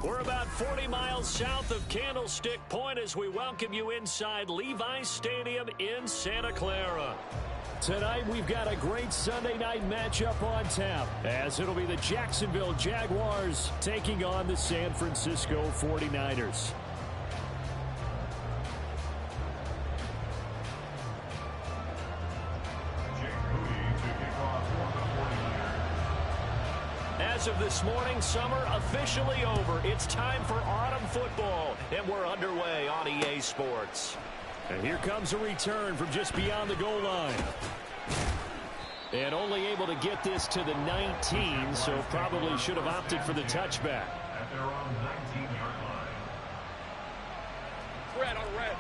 We're about 40 miles south of Candlestick Point as we welcome you inside Levi's Stadium in Santa Clara. Tonight, we've got a great Sunday night matchup on tap, as it'll be the Jacksonville Jaguars taking on the San Francisco 49ers. As of this morning, summer officially over. It's time for autumn football, and we're underway on EA Sports. And here comes a return from just beyond the goal line. And only able to get this to the 19, so probably should have opted for the touchback. At their own 19-yard line. Red on red.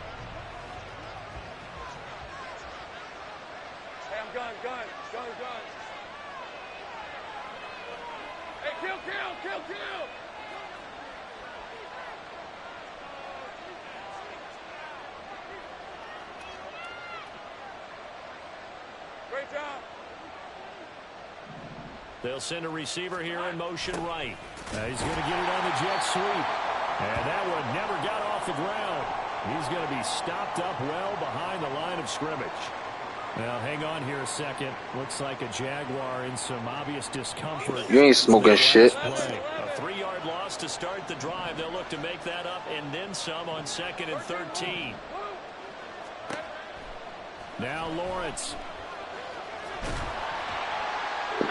Hey, I'm gun. Hey, kill. Great job. They'll send a receiver here in motion right. He's going to get it on the jet sweep. And that one never got off the ground. He's going to be stopped up well behind the line of scrimmage. Now, hang on here a second. Looks like a Jaguar in some obvious discomfort. You ain't smoking shit. A 3-yard loss to start the drive. They'll look to make that up and then some on 2nd and 13. Now Lawrence.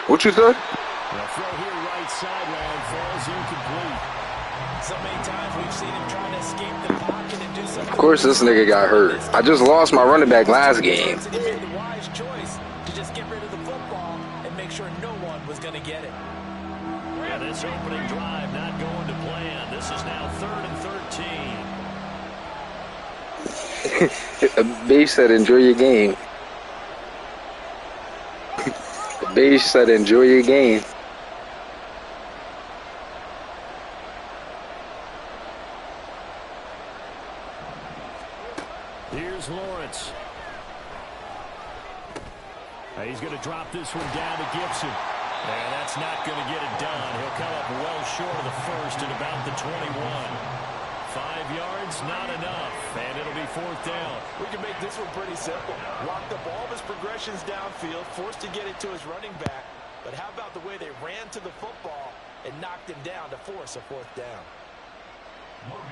What you said? The throw here right sideline falls incomplete. So many times we've seen him trying to escape the pocket and do something. Of course this nigga got hurt. I just lost my running back last game. He made the wise choice to just get rid of the football and make sure no one was going to get it. Yeah, this opening drive not going to plan. This is now 3rd and 13. Beige said enjoy your game. Beige said enjoy your game. Here's Lawrence. He's going to drop this one down to Gibson. And that's not going to get it done. He'll come up well short of the first at about the 21. 5 yards, not enough. And it'll be 4th down. We can make this one pretty simple. Locked up all of his progressions downfield, forced to get it to his running back. But how about the way they ran to the football and knocked him down to force a 4th down?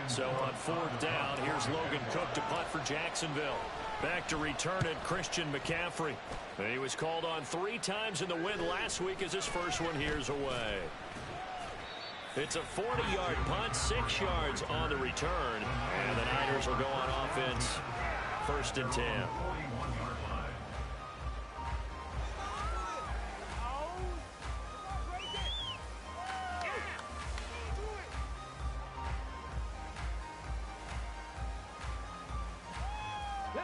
So on 4th down, here's Logan Cook to punt for Jacksonville. Back to return it, Christian McCaffrey. He was called on 3 times in the win last week as his first one here's away. It's a 40-yard punt, 6 yards on the return. And the Niners will go on offense, 1st and 10.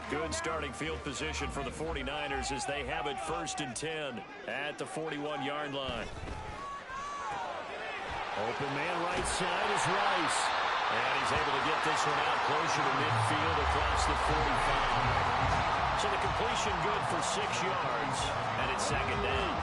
Good starting field position for the 49ers as they have it 1st and 10 at the 41-yard line. Open man right side is Rice. And he's able to get this one out closer to midfield across the 45. So the completion good for 6 yards, and it's 2nd down.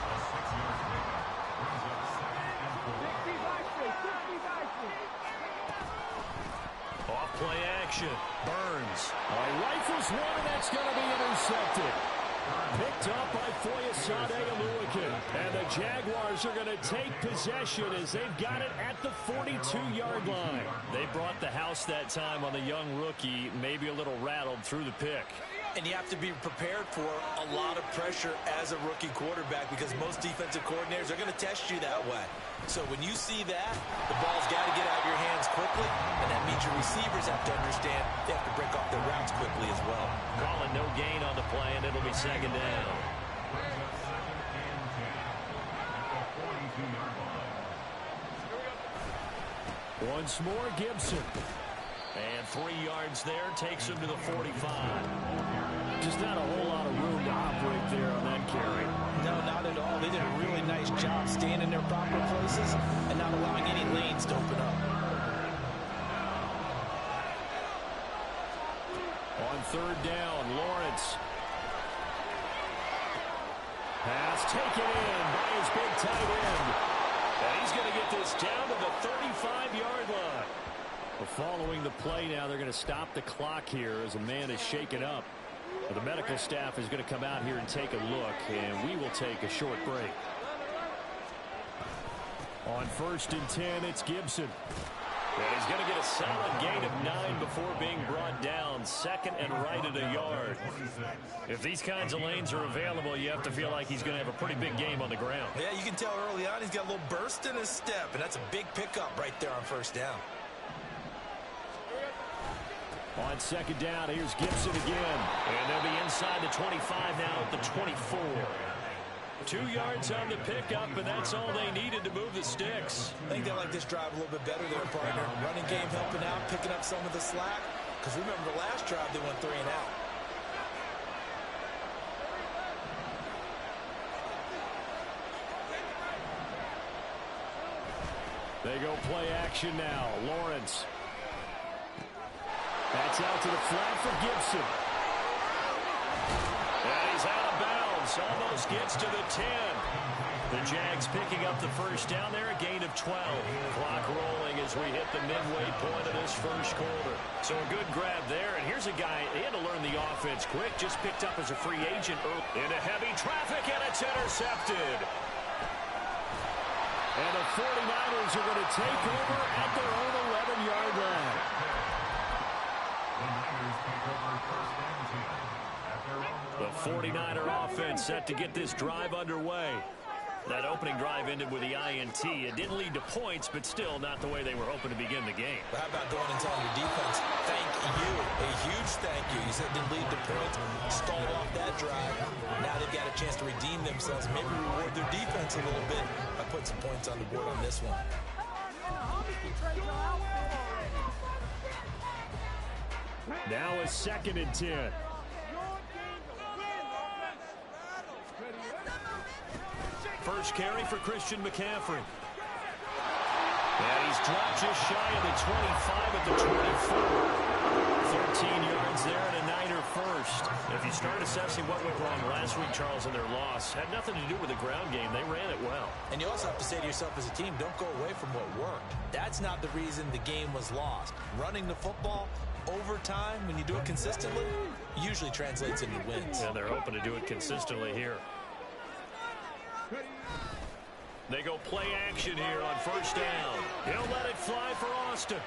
Off play action. Burns. Rifles one, and that's going to be intercepted. Picked up by Foyesade Aluakin. And the Jaguars are going to take possession as they've got it at the 42-yard line. They brought the house that time on the young rookie, maybe a little rattled through the pick. And you have to be prepared for a lot of pressure as a rookie quarterback because most defensive coordinators are going to test you that way. So when you see that, the ball's got to get out of your hands quickly, and that means your receivers have to understand they have to break off their routes quickly as well. Calling no gain on the play, and it'll be 2nd down. Once more, Gibson. And 3 yards there takes him to the 45. Just not a whole lot of room to operate there on that carry. No, not at all. They did a really nice job staying in their proper places and not allowing any lanes to open up. On 3rd down, Lawrence. Pass taken in by his big tight end. And he's going to get this down to the 35-yard line. Well, following the play now, they're going to stop the clock here as a man is shaken up. The medical staff is going to come out here and take a look, and we will take a short break. On 1st and 10, it's Gibson. And he's going to get a solid gain of 9 before being brought down. 2nd and right at a yard. If these kinds of lanes are available, you have to feel like he's going to have a pretty big game on the ground. Yeah, you can tell early on he's got a little burst in his step, and that's a big pickup right there on 1st down. On 2nd down, here's Gibson again. And they'll be inside the 25 now at the 24. 2 yards on the pickup, and that's all they needed to move the sticks. I think they like this drive a little bit better there, partner. Running game helping out, picking up some of the slack. Because remember the last drive, they went 3 and out. They go play action now. Lawrence. That's out to the flat for Gibson. And he's out of bounds. Almost gets to the 10. The Jags picking up the 1st down there, a gain of 12. Clock rolling as we hit the midway point of this 1st quarter. So a good grab there. And here's a guy, he had to learn the offense quick. Just picked up as a free agent into heavy traffic, and it's intercepted. And the 49ers are going to take over at their own 11-yard line. The 49er offense set to get this drive underway. That opening drive ended with the INT. It didn't lead to points, but still not the way they were hoping to begin the game. But how about going and telling your defense, thank you, a huge thank you. You said it didn't lead to points, stalled off that drive. Now they've got a chance to redeem themselves, maybe reward their defense a little bit by putting some points on the board on this one. Now a 2nd and 10. First carry for Christian McCaffrey. And he's dropped just shy of the 25 at the 24. 13 yards there and a Niner first. If you start assessing what went wrong last week, Charles, in their loss, had nothing to do with the ground game. They ran it well. And you also have to say to yourself as a team, don't go away from what worked. That's not the reason the game was lost. Running the football over time, when you do it consistently, usually translates into wins. And they're hoping to do it consistently here. They go play action here on 1st down. He'll let it fly for Austin.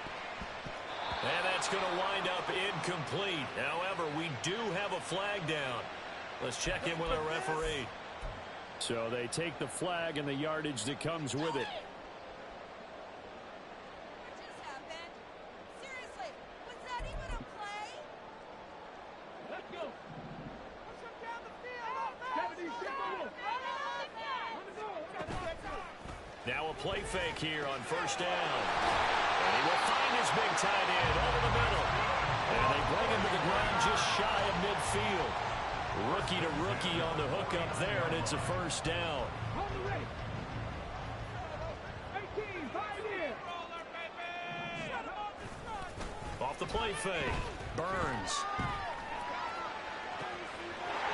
And that's going to wind up incomplete. However, we do have a flag down. Let's check in with our referee. So they take the flag and the yardage that comes with it. Now a play fake here on 1st down. And he will find his big tight end over the middle. And they bring him to the ground just shy of midfield. Rookie to rookie on the hook up there, and it's a 1st down. Off the play fake. Burns.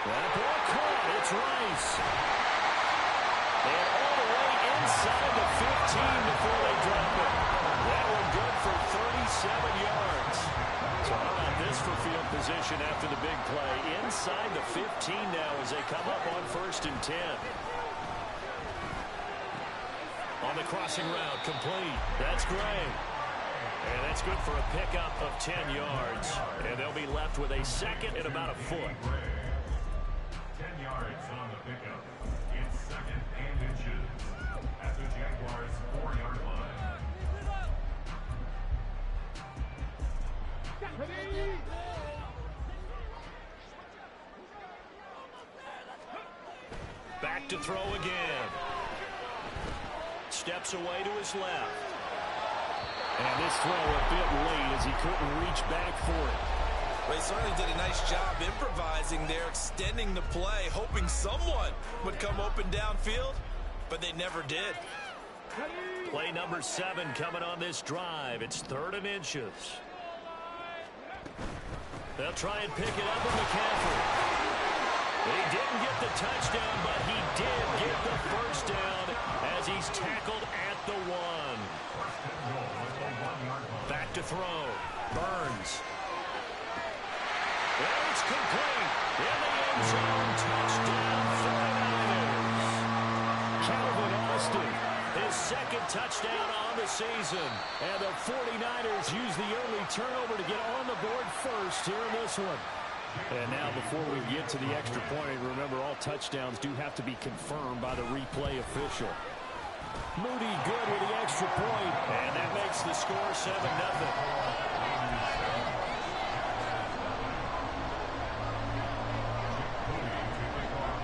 That ball caught. It's Rice. And all the way inside the 15 before they drop it. That one good for 37 yards. So how about this for field position after the big play? Inside the 15 now as they come up on 1st and 10. On the crossing route, complete. That's Gray. And that's good for a pickup of 10 yards. And they'll be left with a 2nd and about a foot. 10 yards on the pickup. It's 2nd and inches at the Jaguars' 4-yard line. Back to throw again. Steps away to his left. And this throw a bit late as he couldn't reach back for it. Well, he certainly did a nice job improvising there, extending the play, hoping someone would come open downfield, but they never did. Play number 7 coming on this drive. It's 3rd and inches. They'll try and pick it up with McCaffrey. He didn't get the touchdown, but he did get the 1st down as he's tackled at zone. Touchdown, 49ers. Calvin Austin, his second touchdown on the season. And the 49ers use the early turnover to get on the board first here in this one. And now before we get to the extra point, remember all touchdowns do have to be confirmed by the replay official. Moody good with the extra point, and that makes the score 7-0.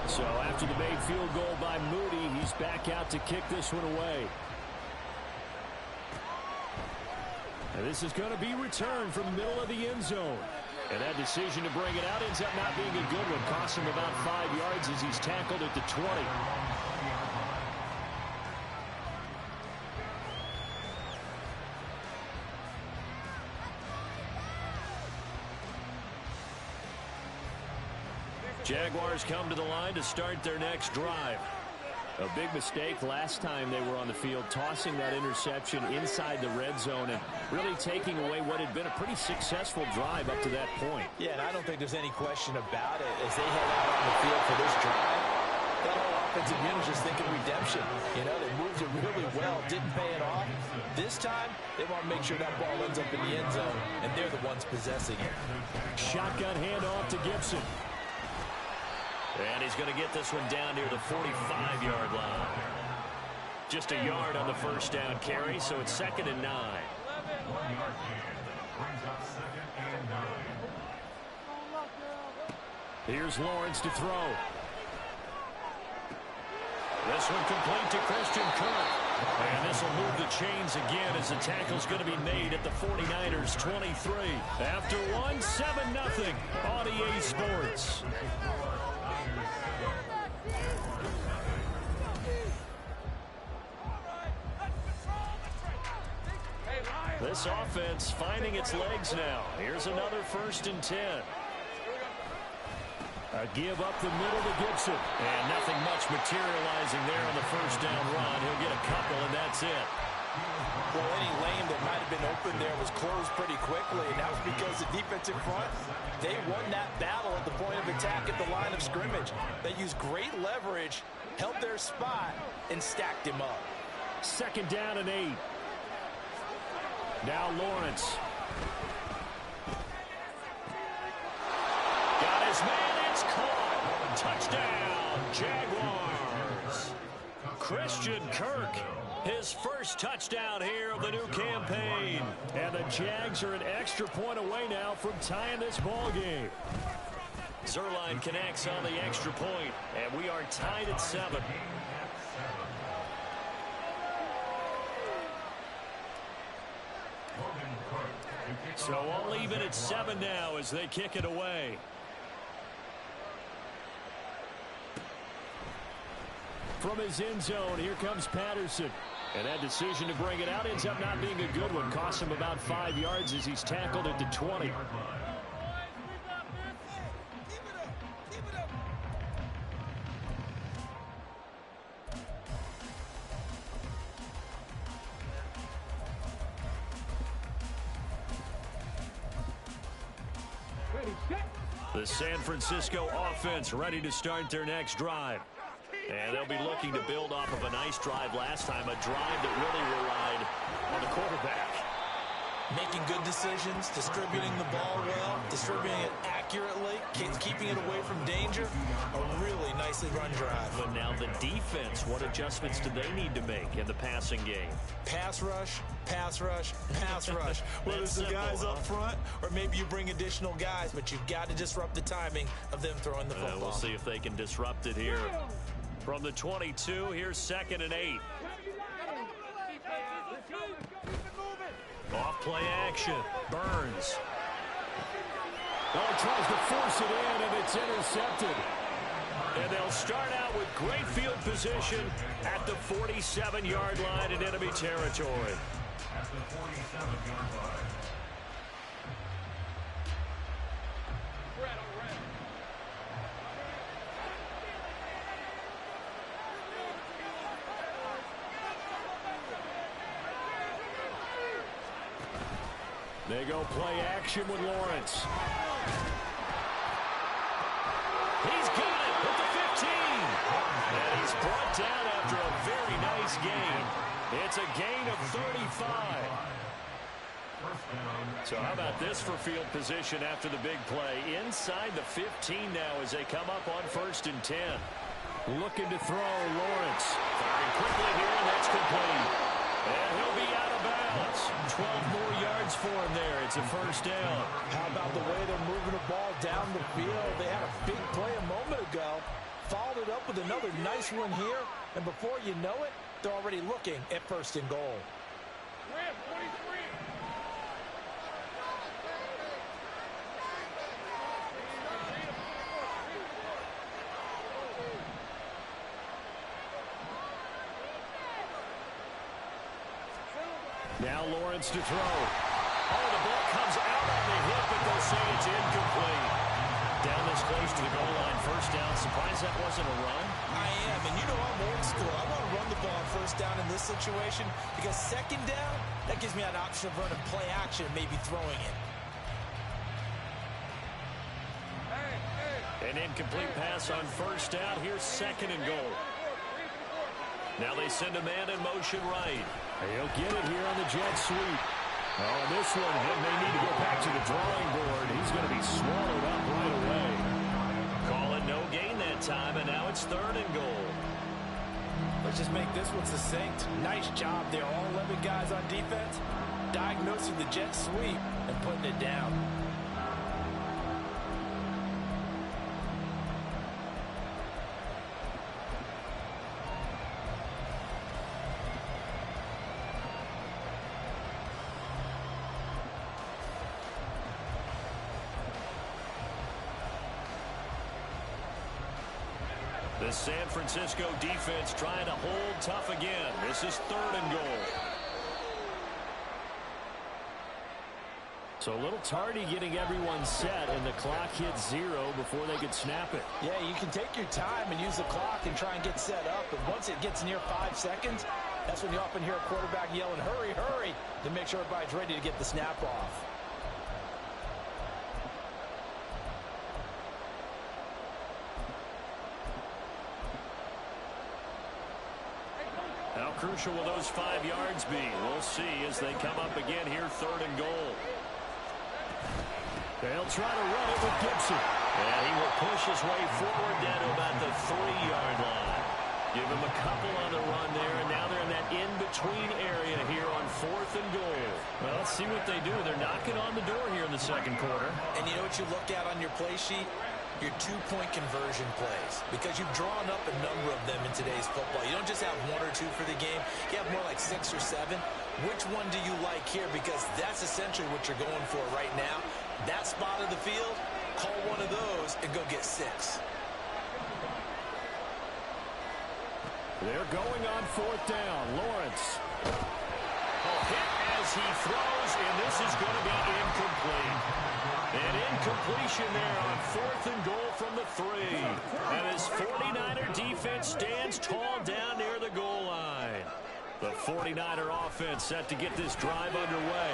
So after the made field goal by Moody, he's back out to kick this one away. And this is going to be returned from the middle of the end zone. And that decision to bring it out ends up not being a good one. Costs him about 5 yards as he's tackled at the 20. Jaguars come to the line to start their next drive. A big mistake last time they were on the field, tossing that interception inside the red zone and really taking away what had been a pretty successful drive up to that point. Yeah, and I don't think there's any question about it. As they head out on the field for this drive, that whole offensive unit was just thinking redemption. You know, they moved it really well, didn't pay it off. This time, they want to make sure that ball ends up in the end zone, and they're the ones possessing it. Shotgun handoff to Gibson. And he's going to get this one down near the 45-yard line. Just a yard on the first down carry, so it's 2nd and 9. Here's Lawrence to throw. This one complete to Christian Kirk. And this will move the chains again as the tackle's going to be made at the 49ers 23. After one, 7-0 on EA Sports. This offense finding its legs now. Here's another 1st and 10. A give up the middle to Gibson. And nothing much materializing there on the first down run. He'll get a couple, and that's it. Well, any lane that might have been open there was closed pretty quickly, and that was because the defensive front, they won that battle at the point of attack at the line of scrimmage. They used great leverage, held their spot, and stacked him up. 2nd down and 8. Now Lawrence. Got his man, it's caught. Touchdown, Jaguars. Christian Kirk, his first touchdown here of the new campaign. And the Jags are an extra point away now from tying this ball game. Zerline connects on the extra point, and we are tied at 7. So all even at 7 now as they kick it away. From his end zone, here comes Patterson. And that decision to bring it out ends up not being a good one. Costs him about 5 yards as he's tackled at the 20. The San Francisco offense ready to start their next drive. And they'll be looking to build off of a nice drive last time, a drive that really relied on the quarterback. Making good decisions, distributing the ball well, distributing it accurately, keeping it away from danger. A really nicely run drive. But now the defense, what adjustments do they need to make in the passing game? Pass rush, pass rush, pass rush. Whether it's the guys up front or maybe you bring additional guys, but you've got to disrupt the timing of them throwing the football. We'll see if they can disrupt it here. From the 22, here's 2nd and 8. Off play action. Burns. Oh, tries to force it in, and it's intercepted. And they'll start out with great field position at the 47-yard line in enemy territory. At the 47-yard line. They go play action with Lawrence. He's got it at the 15. And he's brought down after a very nice gain. It's a gain of 35. So how about this for field position after the big play? Inside the 15 now as they come up on 1st and 10. Looking to throw, Lawrence. Firing quickly here, and that's complete. And he'll be out of bounds. 12 more yards for him there. It's a first down. How about the way they're moving the ball down the field? They had a big play a moment ago. Followed it up with another nice one here. And before you know it, they're already looking at 1st and goal. Now Lawrence to throw. Oh, the ball comes out on the hip, but they'll say it's incomplete. Down this close to the goal line, first down. Surprised that wasn't a run? I am, and you know I'm old school. I want to run the ball on first down in this situation because second down, that gives me an option of running play action, maybe throwing it. An incomplete pass on first down. Here's 2nd and goal. Now they send a man in motion right. He'll get it here on the jet sweep. Oh, this one, he may need to go back to the drawing board. He's going to be swallowed up right away. Call it no gain that time, and now it's 3rd and goal. Let's just make this one succinct. Nice job there. All 11 guys on defense diagnosing the jet sweep and putting it down. The San Francisco defense trying to hold tough again. This is 3rd and goal. So a little tardy getting everyone set, and the clock hits 0 before they could snap it. Yeah, you can take your time and use the clock and try and get set up, but once it gets near 5 seconds, that's when you often hear a quarterback yelling, hurry, hurry, to make sure everybody's ready to get the snap off. How crucial will those 5 yards be? We'll see as they come up again here, 3rd and goal. They'll try to run it with Gibson. And he will push his way forward down to about the 3-yard line. Give him a couple on the run there, and now they're in that in-between area here on 4th and goal. Well, let's see what they do. They're knocking on the door here in the 2nd quarter. And you know what you look at on your play sheet? Your 2-point conversion plays, because you've drawn up a number of them in today's football. You don't just have 1 or 2 for the game. You have more like 6 or 7. Which one do you like here? Because that's essentially what you're going for right now. That spot of the field, call one of those and go get 6. They're going on 4th down. Lawrence. Hit as he throws, and this is going to be incomplete. An incompletion there on 4th and goal from the 3. And his 49er defense stands tall down near the goal line. The 49er offense set to get this drive underway.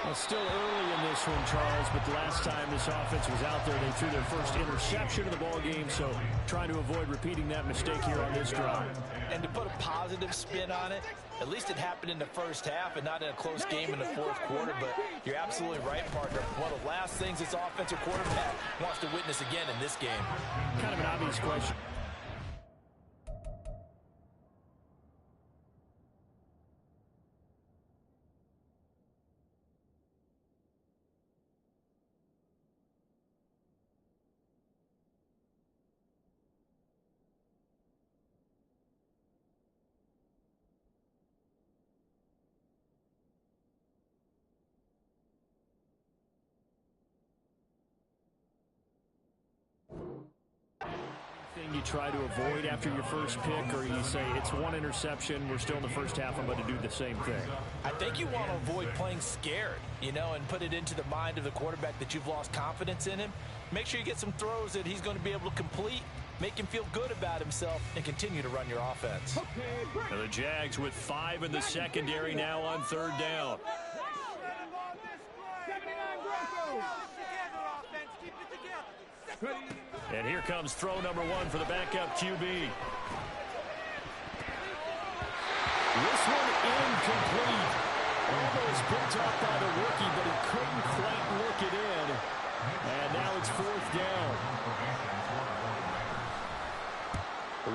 Well, still early in this one, Charles, but the last time this offense was out there, they threw their first interception of the ball game, so trying to avoid repeating that mistake here on this drive. And to put a positive spin on it, at least it happened in the first half and not in a close game in the 4th quarter, but you're absolutely right, partner. One of the last things this offensive quarterback wants to witness again in this game. Kind of an obvious question. You try to avoid after your first pick, or you say it's 1 interception, we're still in the first half, I'm going to do the same thing? I think you want to avoid playing scared, you know, and put it into the mind of the quarterback that you've lost confidence in him. Make sure you get some throws that he's going to be able to complete, make him feel good about himself, and continue to run your offense. And the Jags with 5 in the secondary now on 3rd down. Ready? And here comes throw number 1 for the backup QB. This one incomplete. Almost picked off by the rookie, but he couldn't quite work it in. And now it's 4th down.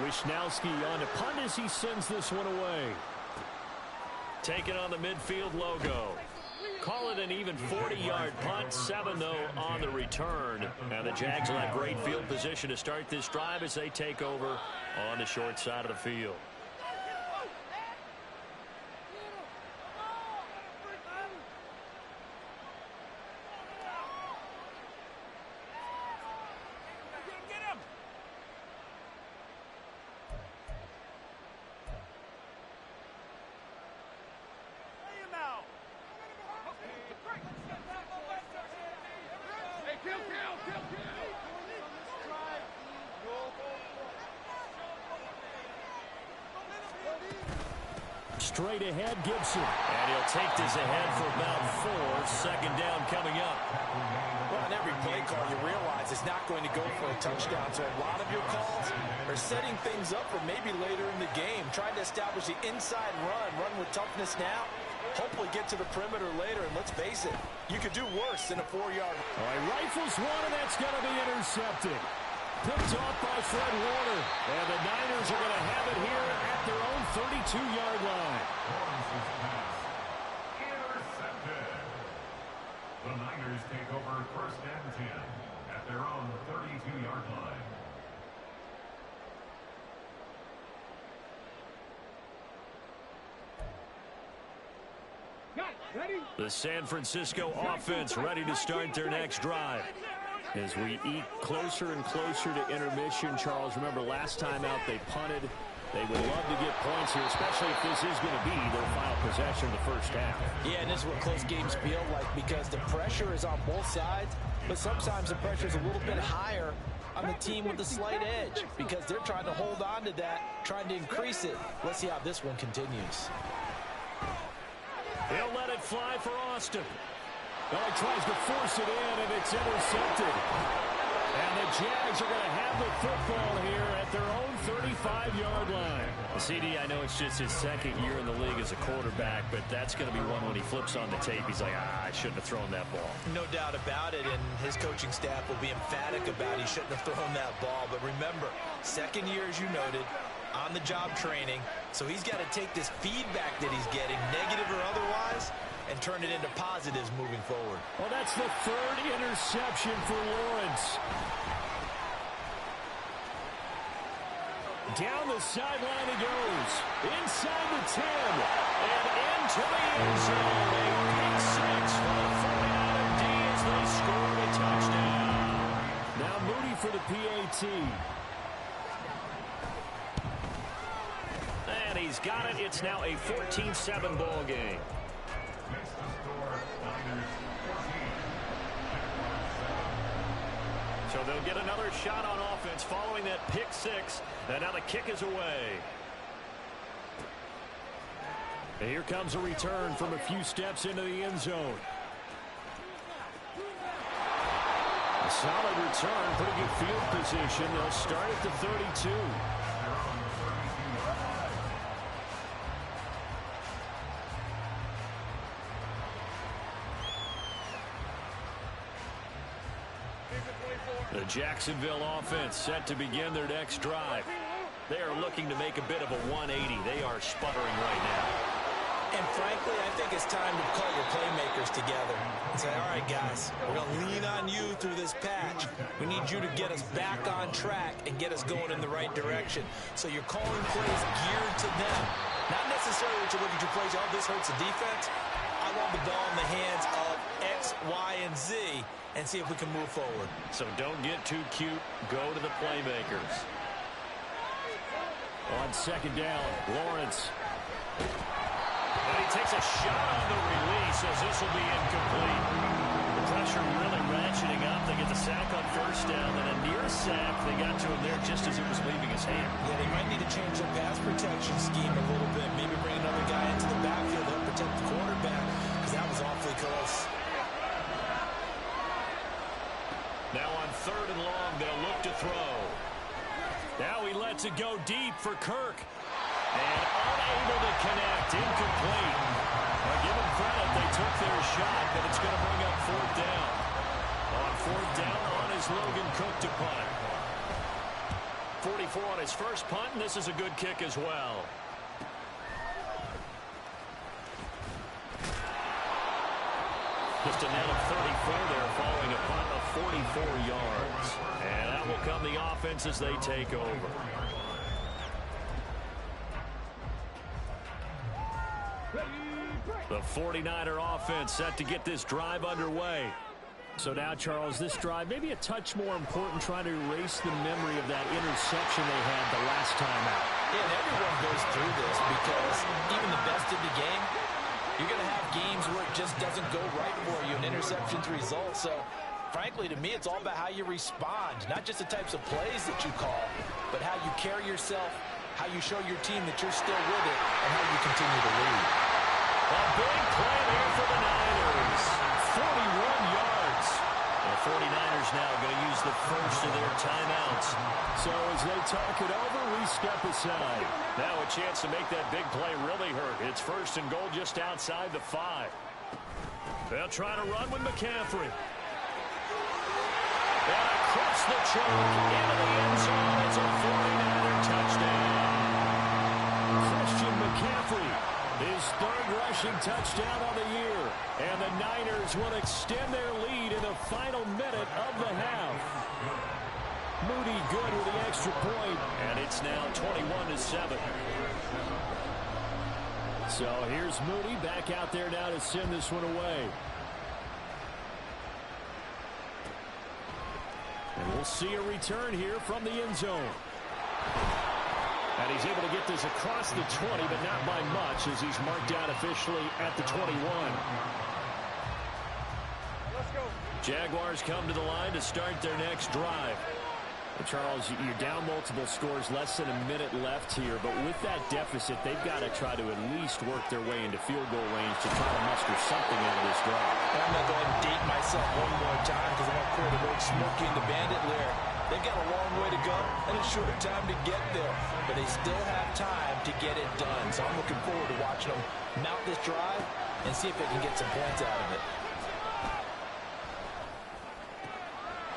Wishnowski on to punt as he sends this one away. Taking on the midfield logo. Call it an even 40-yard punt, 7 though on the return. And the Jags will have great field position to start this drive as they take over on the short side of the field. Straight ahead, Gibson. And he'll take this ahead for about 4. 2nd down coming up. Well, on every play call, you realize it's not going to go for a touchdown. So a lot of your calls are setting things up for maybe later in the game. Trying to establish the inside run with toughness now. Hopefully get to the perimeter later. And let's face it, you could do worse than a 4-yard. All right, rifles one, and that's going to be intercepted. Picked off by Fred Warner. And the Niners are going to have it here at their own 32-yard line. Intercepted. The Niners take over 1st and 10 at their own 32-yard line. The San Francisco offense ready to start their next drive. As we eke closer and closer to intermission, Charles, remember last time out they punted. They would love to get points here, especially if this is going to be their final possession of the first half. Yeah, and this is what close games feel like because the pressure is on both sides, but sometimes the pressure is a little bit higher on the team with the slight edge because they're trying to hold on to that, trying to increase it. Let's see how this one continues. He'll let it fly for Austin. Well, he tries to force it in, and it's intercepted. And the Jags are going to have the football here at their own 35-yard line. CD, I know it's just his 2nd year in the league as a quarterback, but that's going to be one when he flips on the tape. He's like, I shouldn't have thrown that ball. No doubt about it, and his coaching staff will be emphatic about he shouldn't have thrown that ball. But remember, 2nd year, as you noted, on-the-job training, so he's got to take this feedback that he's getting, negative or otherwise, and turn it into positives moving forward. Well, that's the 3rd interception for Lawrence. Down the sideline he goes. Inside the 10. And into the end zone. A pick 6 for the 49er D as they scored a touchdown. Now Moody for the PAT. And he's got it. It's now a 14-7 ball game. Makes the score Niners 14. So they'll get another shot on offense following that pick 6. And now the kick is away. And here comes a return from a few steps into the end zone. A solid return, pretty good field position. They'll start at the 32. The Jacksonville offense set to begin their next drive. They are looking to make a bit of a 180. They are sputtering right now. And frankly, I think it's time to call your playmakers together and say, all right, guys, we're going to lean on you through this patch. We need you to get us back on track and get us going in the right direction. So you're calling plays geared to them. Not necessarily that you look at your plays, oh, this hurts the defense. I want the ball in the hands of X, Y, and Z and see if we can move forward. So don't get too cute. Go to the playmakers. On 2nd down, Lawrence. And he takes a shot on the release as this will be incomplete. The pressure really ratcheting up. They get the sack on 1st down, and a near sack. They got to him there just as it was leaving his hand. Yeah, they might need to change their pass protection scheme a little bit. Maybe bring another guy into the backfield to help protect the quarterback because that was awfully close. Now on 3rd and long, they'll look to throw. Now he lets it go deep for Kirk. And unable to connect, incomplete. Well, give them credit, they took their shot, but it's going to bring up 4th down. On 4th down, on is Logan Cook to punt. 44 on his first punt, and this is a good kick as well. Just a net of 34 there, following a punt of 44 yards. And that will come the offense as they take over. The 49er offense set to get this drive underway. So now, Charles, this drive maybe a touch more important, trying to erase the memory of that interception they had the last time out. Yeah, and everyone goes through this because even the best in the game, you're going to have games where it just doesn't go right for you, and interceptions result. So, frankly, to me, it's all about how you respond, not just the types of plays that you call, but how you carry yourself, how you show your team that you're still with it, and how you continue to lead. A big play there for the Niners. 41 yards. The 49ers now going to use the first of their timeouts. So as they talk it over, we step aside. Now a chance to make that big play really hurt. It's 1st and goal just outside the 5. They'll try to run with McCaffrey. And across the choke into the end zone. It's a 49er touchdown. Christian McCaffrey, his 3rd rushing touchdown on the year. And the Niners will extend their lead in the final minute of the half. Moody good with the extra point. And it's now 21-7. So here's Moody back out there now to send this one away. And we'll see a return here from the end zone. And he's able to get this across the 20, but not by much, as he's marked down officially at the 21. Jaguars come to the line to start their next drive. Well, Charles, you're down multiple scores, less than a minute left here, but with that deficit, they've got to try to at least work their way into field goal range to try to muster something out of this drive. I'm going to go ahead and date myself one more time because I want quarterback smoking the bandit lair. They've got a long way to go and a short time to get there, but they still have time to get it done. So I'm looking forward to watching them mount this drive and see if they can get some points out of it.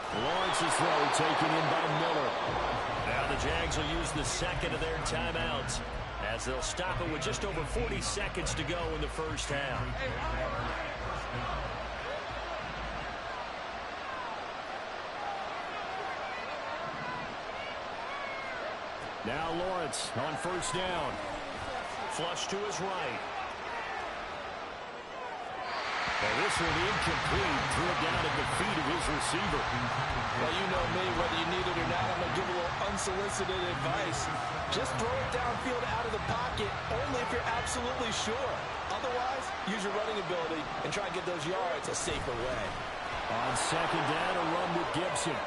Lawrence's throw taken in by Miller. Now the Jags will use the 2nd of their timeouts as they'll stop it with just over 40 seconds to go in the first half. Now Lawrence on 1st down. Flush to his right. And this one incomplete. Threw it down at the feet of his receiver. Well, you know me, whether you need it or not, I'm going to give a little unsolicited advice. Just throw it downfield out of the pocket, only if you're absolutely sure. Otherwise, use your running ability and try and get those yards a safer way. On 2nd down, a run with Gibson.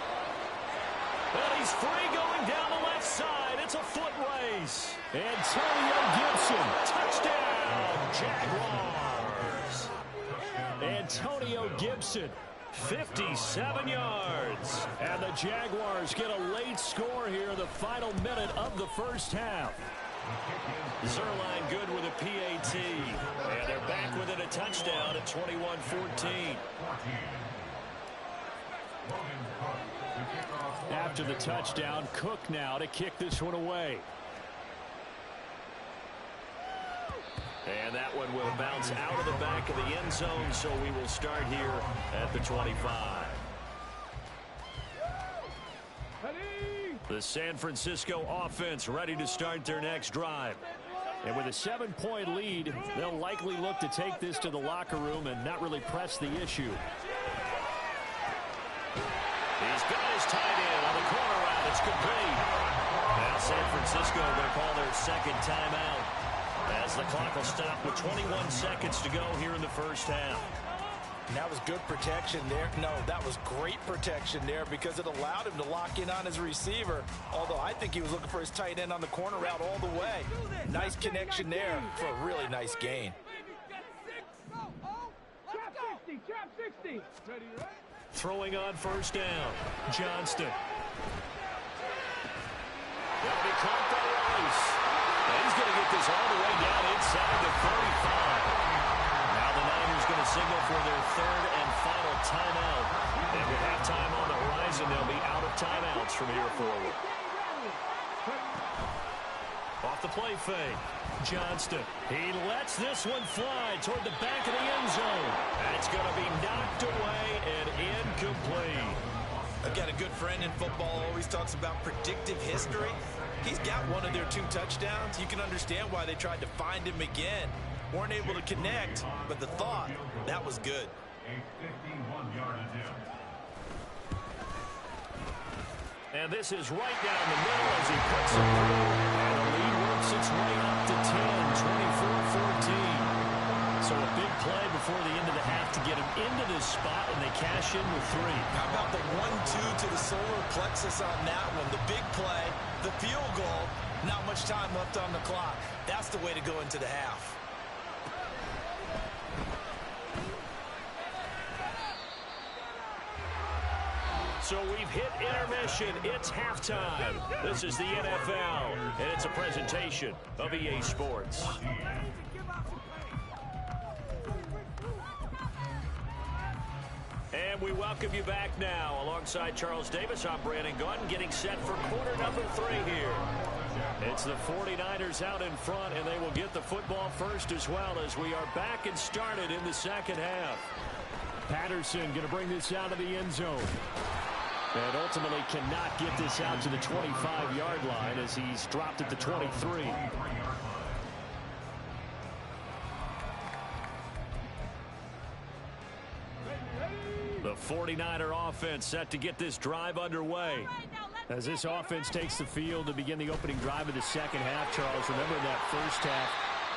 And he's free going down the left side. It's a foot race. Antonio Gibson. Touchdown, Jaguars. Antonio Gibson, 57 yards. And the Jaguars get a late score here in the final minute of the first half. Zerline good with a PAT. And they're back within a touchdown at 21-14. After the touchdown, Cook now to kick this one away. And that one will bounce out of the back of the end zone, so we will start here at the 25. The San Francisco offense ready to start their next drive. And with a 7-point lead, they'll likely look to take this to the locker room and not really press the issue. He's got his tight end on the corner route. It's complete. Now San Francisco, they'll call their 2nd timeout as the clock will stop with 21 seconds to go here in the first half. And that was good protection there. No, that was great protection there because it allowed him to lock in on his receiver. Although I think he was looking for his tight end on the corner route all the way. Nice connection there for a really nice gain. Trap 60, trap 60. Ready, right? Throwing on first down. Johnston. That'll be caught by Rice. And he's going to get this all the way down inside the 35. Now the Niners going to signal for their third and final timeout. And with halftime on the horizon, they'll be out of timeouts from here forward. Off the play fake. Johnston. He lets this one fly toward the back of the end zone. That's going to be knocked away and incomplete. I've got a good friend in football, always talks about predictive history. He's got one of their 2 touchdowns. You can understand why they tried to find him again. Weren't able to connect, but the thought, that was good. A 51-yard attempt. And this is right down the middle as he puts it through. And the lead works its way up to 10, 24-14. So a big play before the end of the half to get him into this spot, and they cash in with 3. How about the 1-2 to the solar plexus on that one? The big play, the field goal, not much time left on the clock. That's the way to go into the half. So we've hit intermission. It's halftime. This is the NFL, and it's a presentation of EA Sports. And we welcome you back now. Alongside Charles Davis, I'm Brandon Gautin, getting set for quarter number 3 here. It's the 49ers out in front, and they will get the football first as well as we are back and started in the second half. Patterson going to bring this out of the end zone. And ultimately cannot get this out to the 25-yard line as he's dropped at the 23. The 49er offense set to get this drive underway. As this offense takes the field to begin the opening drive of the second half, Charles, remember in that first half,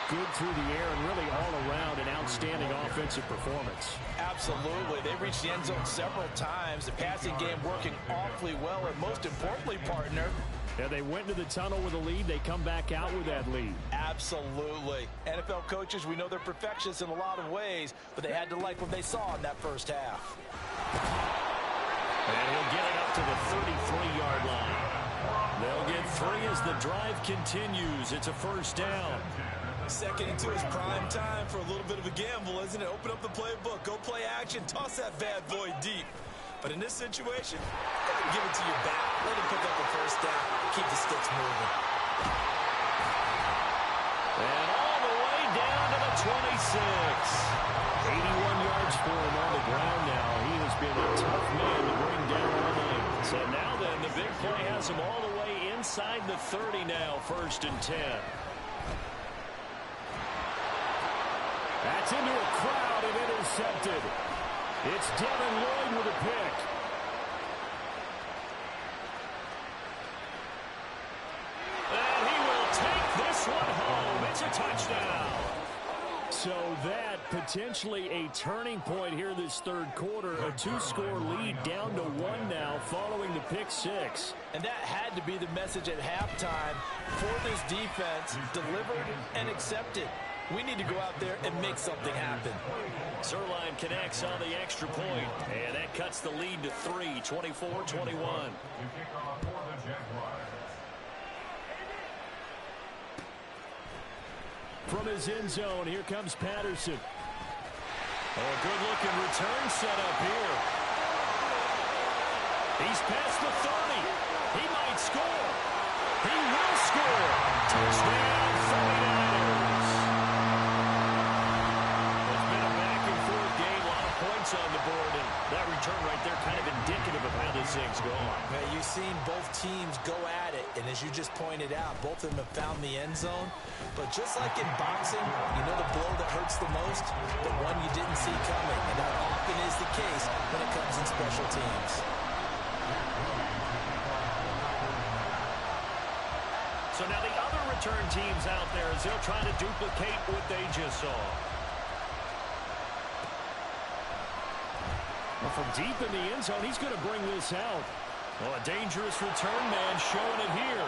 good through the air and really all around an outstanding offensive performance. Absolutely. They reached the end zone several times. The passing game working awfully well, and most importantly, partner, yeah, they went into the tunnel with a lead. They come back out with that lead. Absolutely. NFL coaches, we know they're perfectionists in a lot of ways, but they had to like what they saw in that first half. And he'll get it up to the 33-yard line. They'll get 3 as the drive continues. It's a first down. Second and 2 is prime time for a little bit of a gamble, isn't it? Open up the playbook, go play action, toss that bad boy deep. But in this situation, go ahead and give it to your back. Let him pick up the first down. Keep the sticks moving. And all the way down to the 26. 81 yards for him on the ground now. He has been a tough man to bring down all night. So now then, the big play has him all the way inside the 30 now, 1st and 10. That's into a crowd and intercepted. It's Devin Lloyd with a pick. And he will take this one home. It's a touchdown. So that potentially a turning point here this third quarter. A 2-score lead down to 1 now following the pick 6. And that had to be the message at halftime for this defense. Delivered and accepted. We need to go out there and make something happen. Zerline connects on the extra point, and that cuts the lead to 3, 24-21. From his end zone, here comes Patterson. Oh, good-looking return set up here. He's past the 30. He might score. He will score. Touchdown, 49ers. It's been a back-and-forth game, a lot of points on the board, and that return right there kind of indicative of how this thing's going. Man, you've seen both teams go at it, and as you just pointed out, both of them have found the end zone. But just like in boxing, you know the blow that hurts the most? The one you didn't see coming, and that often is the case when it comes in special teams. So now the other return teams out there as they'll try to duplicate what they just saw. Well, from deep in the end zone, he's going to bring this out. Well, a dangerous return man showing it here.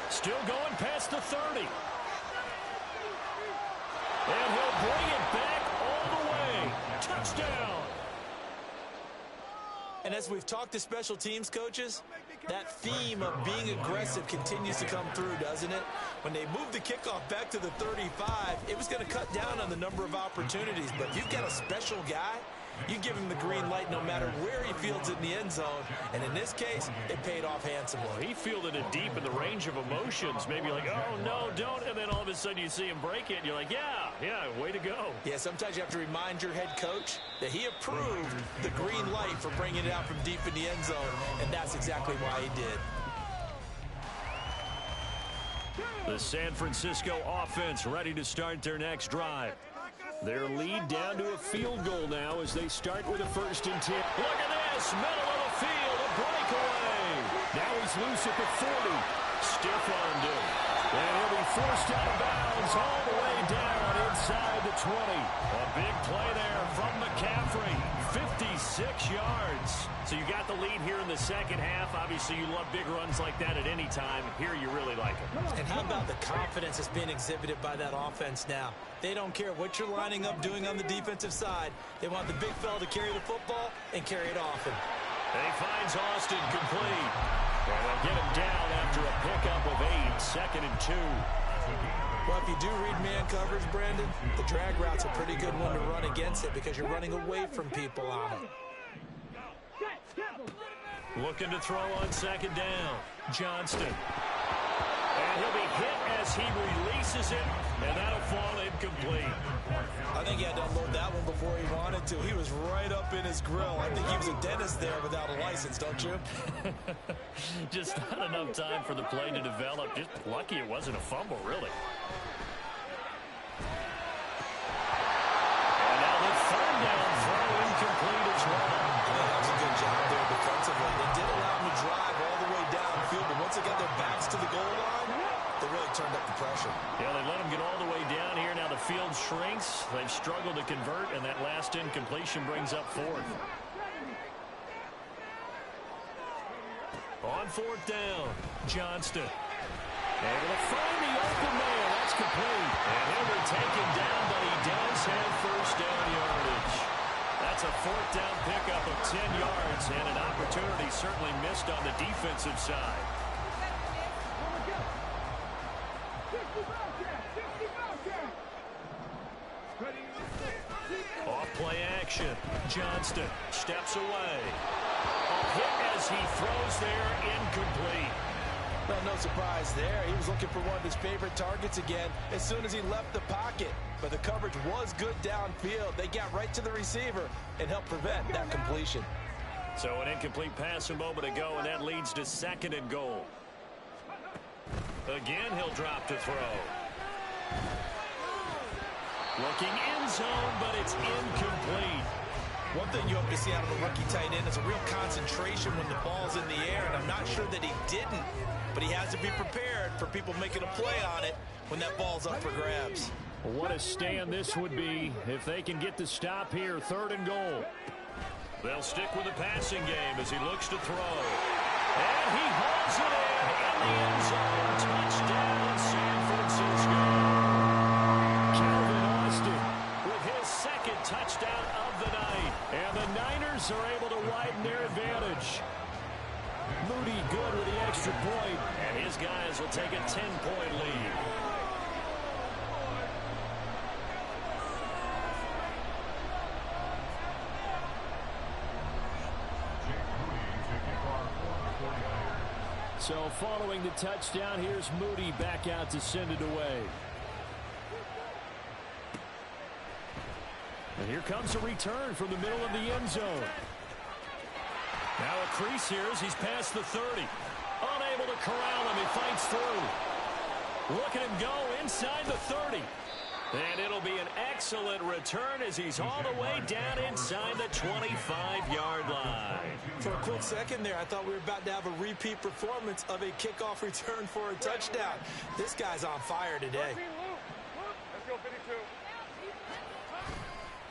Still going past the 30. And he'll bring it back all the way. Touchdown. And as we've talked to special teams coaches, that theme of being aggressive continues to come through, doesn't it? When they moved the kickoff back to the 35, it was going to cut down on the number of opportunities. But if you've got a special guy, you give him the green light no matter where he fields it in the end zone. And in this case, it paid off handsomely. Well, he fielded it deep in the range of emotions. Maybe like, oh, no, don't. And then all of a sudden you see him break it, and you're like, yeah, way to go. Yeah, sometimes you have to remind your head coach that he approved the green light for bringing it out from deep in the end zone, and that's exactly why he did. The San Francisco offense ready to start their next drive. Their lead down to a field goal now as they start with a 1st and 10. Look at this, middle of the field, a breakaway. Now he's loose at the 40. Stiff-armed him. And he'll be forced out of bounds all the way down inside the 20. A big play there from McCaffrey. 56 yards. So you got the lead here in the second half. Obviously, you love big runs like that at any time. Here, you really like it. And how about the confidence that's being exhibited by that offense now? They don't care what you're lining up doing on the defensive side. They want the big fella to carry the football and carry it often. And he finds Austin complete. And they'll get him down after a pickup of 8, 2nd and 2. Well, if you do read man coverage, Brandon, the drag route's a pretty good one to run against it because you're running away from people on it. Looking to throw on 2nd down. Johnston. And he'll be hit as he releases it, and that'll fall incomplete. I think he had to unload that one before he wanted to. He was right up in his grill. I think he was a dentist there without a license, don't you? Just not enough time for the play to develop. Just lucky it wasn't a fumble, really. And now the 3rd down throw incomplete as well. That was a good job there defensively. They did allow him to drive all the way downfield, but once they got their backs to the goal line, they really turned up the pressure. Yeah, they let him get all the way down here. Now the field shrinks. They've struggled to convert, and that last incompletion brings up 4th. On 4th down, Johnston. Able to find the open man. That's complete. And he'll be taken down, but he does have 1st down yardage. That's a 4th down pickup of 10 yards, and an opportunity certainly missed on the defensive side. Off play action. Johnston steps away. A hit as he throws there, incomplete. Well, no surprise there. He was looking for one of his favorite targets again as soon as he left the pocket. But the coverage was good downfield. They got right to the receiver and helped prevent that completion. So an incomplete pass a moment ago, and that leads to 2nd and goal. Again, he'll drop to throw. Looking end zone, but it's incomplete. One thing you hope to see out of a rookie tight end is a real concentration when the ball's in the air, and I'm not sure that he didn't, but he has to be prepared for people making a play on it when that ball's up for grabs. What a stand this would be if they can get the stop here, 3rd and goal. They'll stick with the passing game as he looks to throw. And he hauls it in the end zone. Touchdown, San Francisco. Calvin Austin with his 2nd touchdown of the night. And the Niners are able to widen their advantage. Moody good with the extra point. And his guys will take a 10-point lead. So following the touchdown, here's Moody back out to send it away. And here comes a return from the middle of the end zone. Now a crease here as he's past the 30. Unable to corral him, he fights through. Look at him go inside the 30. And it'll be an excellent return as he's all the way down inside the 25-yard line. For a quick second there, I thought we were about to have a repeat performance of a kickoff return for a touchdown. This guy's on fire today.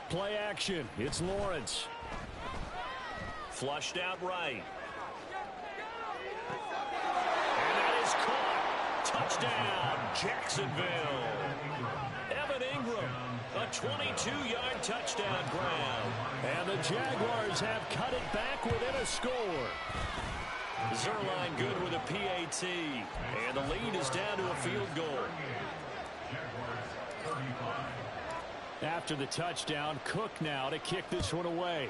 Play action. It's Lawrence. Flushed out right. And that is caught. Touchdown, Jacksonville. Evan Ingram, a 22-yard touchdown grab. And the Jaguars have cut it back within a score. Zerline good with a PAT. And the lead is down to a field goal. After the touchdown, Cook now to kick this one away.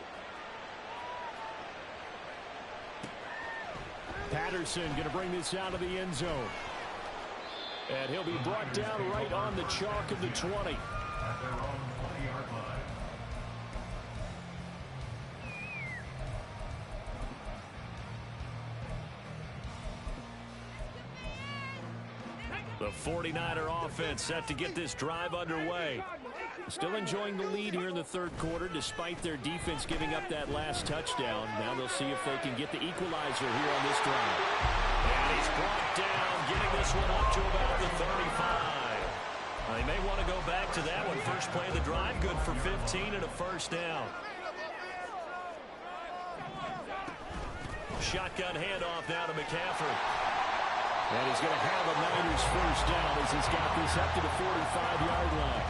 Patterson going to bring this out of the end zone. And he'll be brought down right on the chalk of the 20. At their own 20-yard line. The 49er offense set to get this drive underway. Still enjoying the lead here in the third quarter despite their defense giving up that last touchdown. Now they'll see if they can get the equalizer here on this drive. And he's brought down, getting this one up to about the 35. They may want to go back to that one. First play of the drive, good for 15 and a first down. Shotgun handoff now to McCaffrey. And he's going to have a Niners first down as he's got this up to the 45-yard line.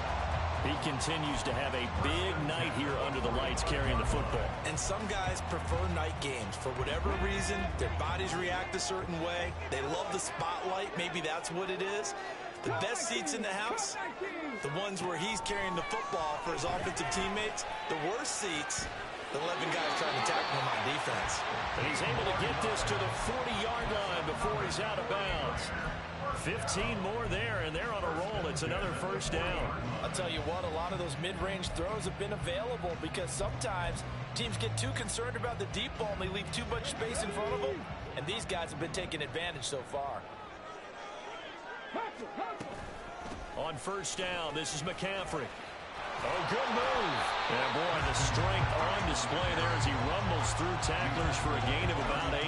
He continues to have a big night here under the lights carrying the football. And some guys prefer night games. For whatever reason, their bodies react a certain way. They love the spotlight. Maybe that's what it is. The best seats in the house, the ones where he's carrying the football for his offensive teammates. The worst seats, the 11 guys trying to tackle him on defense. And he's able to get this to the 40-yard line before he's out of bounds. 15 more there, and they're on a roll. It's another first down. I'll tell you what, a lot of those mid-range throws have been available because sometimes teams get too concerned about the deep ball and they leave too much space in front of them, and these guys have been taking advantage so far. On first down, this is McCaffrey. Oh, good move. And boy, the strength on display there as he rumbles through tacklers for a gain of about 8.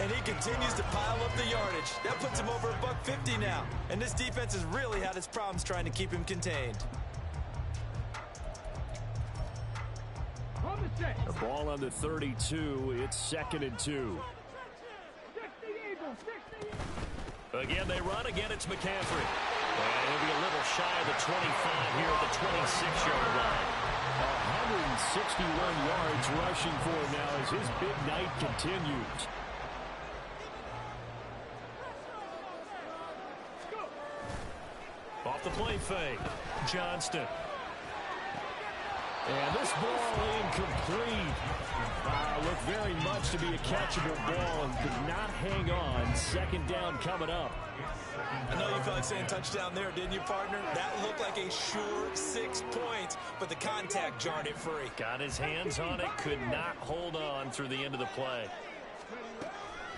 And he continues to pile up the yardage. That puts him over $150 now. And this defense has really had its problems trying to keep him contained. The ball on the 32. It's 2nd and 2. Again, they run. Again, it's McCaffrey. And he'll be a little shy of the 25 here at the 26-yard line. 161 yards rushing for him now as his big night continues. Off the play fake, Johnston. And this ball incomplete. Looked very much to be a catchable ball and could not hang on. 2nd down coming up. I know you felt like saying touchdown there, didn't you, partner? That looked like a sure 6 points, but the contact jarred it free. Got his hands on it, could not hold on through the end of the play.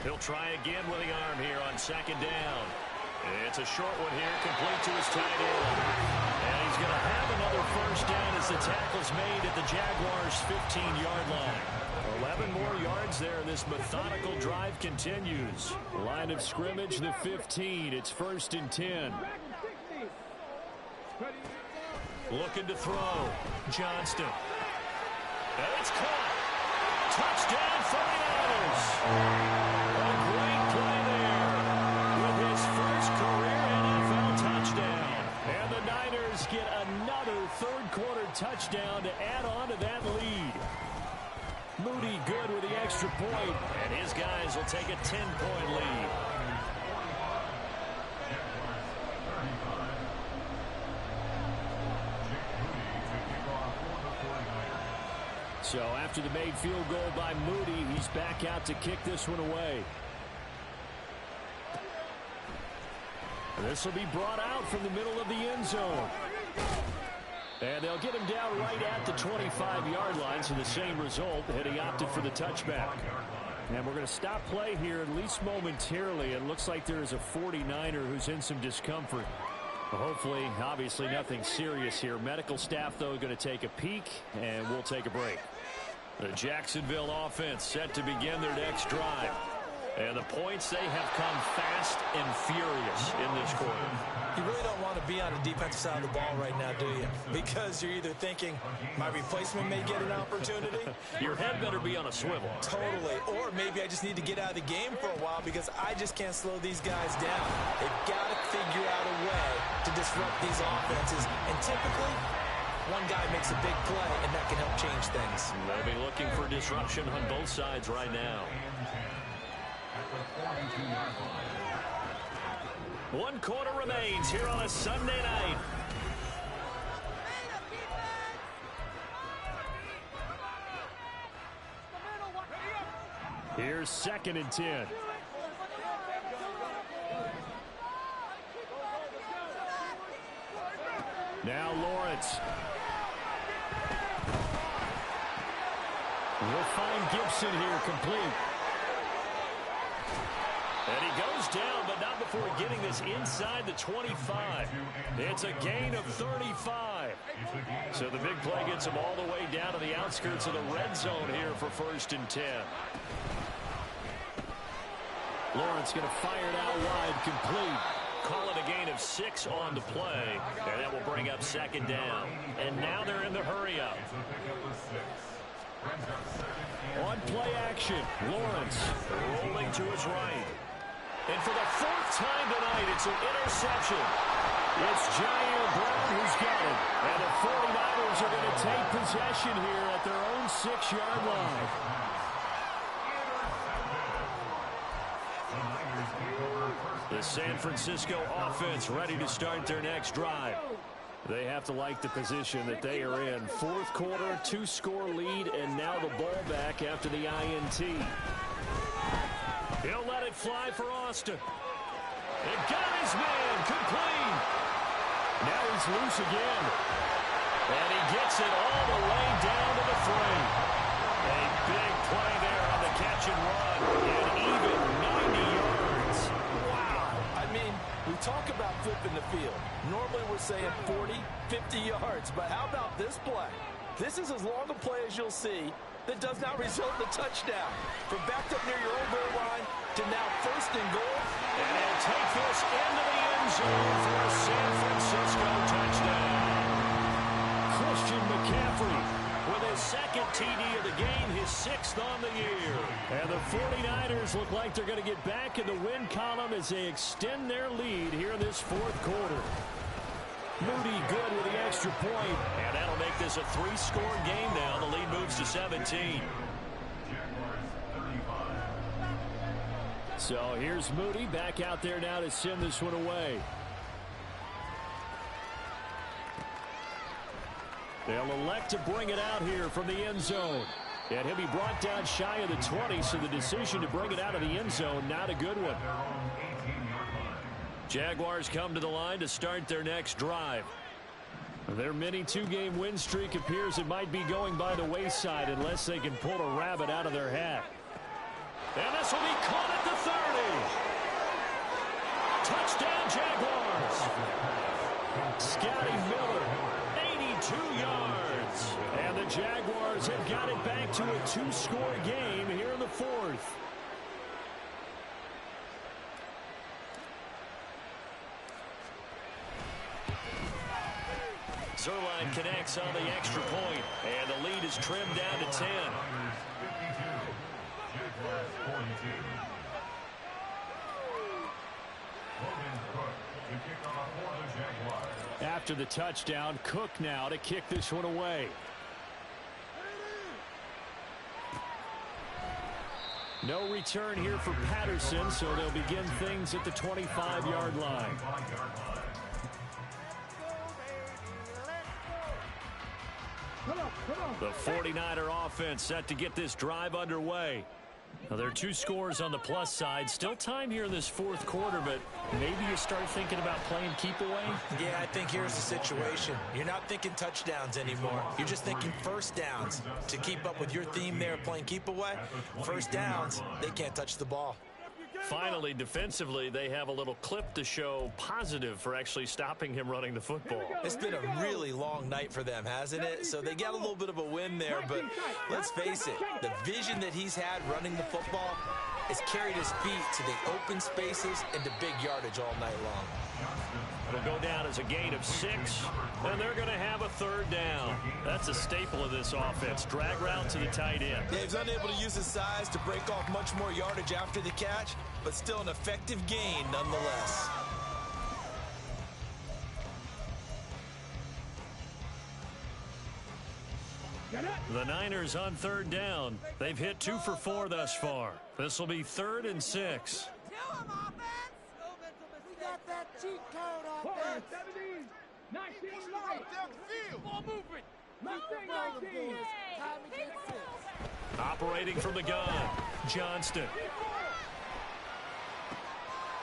He'll try again with the arm here on 2nd down. It's a short one here, complete to his tight end. And he's going to have another first down as the tackle's made at the Jaguars' 15-yard line. 11 more yards there, and this methodical drive continues. Line of scrimmage, the 15. It's 1st and 10. Looking to throw. Johnston. And it's caught. Touchdown, 49ers. A great play there with his first career NFL touchdown. And the Niners get another third-quarter touchdown to add on to that lead. Moody good with the extra point. And his guys will take a 10-point lead. So after the made field goal by Moody, he's back out to kick this one away. This will be brought out from the middle of the end zone. And they'll get him down right at the 25-yard line, so the same result, had he opted for the touchback. And we're going to stop play here, at least momentarily. It looks like there is a 49er who's in some discomfort. Hopefully, obviously, nothing serious here. Medical staff, though, going to take a peek, and we'll take a break. The Jacksonville offense set to begin their next drive. And the points, they have come fast and furious in this quarter. You really don't want to be on the defensive side of the ball right now, do you? Because you're either thinking, my replacement may get an opportunity. Your head better be on a swivel. Totally. Or maybe I just need to get out of the game for a while because I just can't slow these guys down. They've got to figure out a way to disrupt these offenses. And typically, one guy makes a big play, and that can help change things. They'll be looking for disruption on both sides right now. 1 quarter remains here on a Sunday night. Here's 2nd and 10. Now Lawrence. We'll find Gibson here complete. And he goes down, but not before getting this inside the 25. It's a gain of 35. So the big play gets him all the way down to the outskirts of the red zone here for 1st and 10. Lawrence going to fire it out wide, complete. Call it a gain of 6 on the play, and that will bring up 2nd down. And now they're in the hurry-up. On play action, Lawrence rolling to his right. And for the 4th time tonight, it's an interception. It's Jair Brown who's got it. And the 49ers are going to take possession here at their own 6-yard line. The San Francisco offense ready to start their next drive. They have to like the position that they are in. 4th quarter, 2-score lead, and now the ball back after the INT. He'll let it fly for Austin. It got his man, complete. Now he's loose again. And he gets it all the way down to the 3. A big play there on the catch and run. And even 90 yards. Wow. I mean, we talk about flipping the field. Normally we're saying 40, 50 yards. But how about this play? This is as long a play as you'll see that does not result in a touchdown. From backed up near your own goal line to now 1st and goal. And he'll take this into the end zone for a San Francisco touchdown. Christian McCaffrey with his 2nd TD of the game, his 6th on the year. And the 49ers look like they're going to get back in the win column as they extend their lead here in this 4th quarter. Moody good with the extra point. And that'll make this a 3-score game now. The lead moves to 17. So here's Moody back out there now to send this one away. They'll elect to bring it out here from the end zone. And he'll be brought down shy of the 20, so the decision to bring it out of the end zone, not a good one. Jaguars come to the line to start their next drive. Their mini 2-game win streak appears it might be going by the wayside unless they can pull a rabbit out of their hat. And this will be caught at the 30. Touchdown, Jaguars. Scotty Miller, 82 yards. And the Jaguars have got it back to a 2-score game here in the 4th. Zerline connects on the extra point, and the lead is trimmed down to 10. After the touchdown, Cook now to kick this one away. No return here for Patterson, so they'll begin things at the 25-yard line. The 49er offense set to get this drive underway. Now, there are 2 scores on the plus side. Still time here in this 4th quarter, but maybe you start thinking about playing keep away? Yeah, I think here's the situation. You're not thinking touchdowns anymore. You're just thinking 1st downs. To keep up with your theme there, playing keep away, 1st downs, they can't touch the ball. Finally, defensively, they have a little clip to show positive for actually stopping him running the football. It's been a really long night for them, hasn't it? So they got a little bit of a win there, but let's face it, the vision that he's had running the football, has carried his feet to the open spaces and to big yardage all night long. It'll go down as a gain of 6, and they're going to have a 3rd down. That's a staple of this offense. Drag route to the tight end. Yeah, he's unable to use his size to break off much more yardage after the catch, but still an effective gain nonetheless. The Niners on 3rd down. They've hit 2 for 4 thus far. This will be 3rd and 6. We got that cheat code offense. 17, 19, Ball movement. 19. Time to get 6. Operating from the gun, Johnston.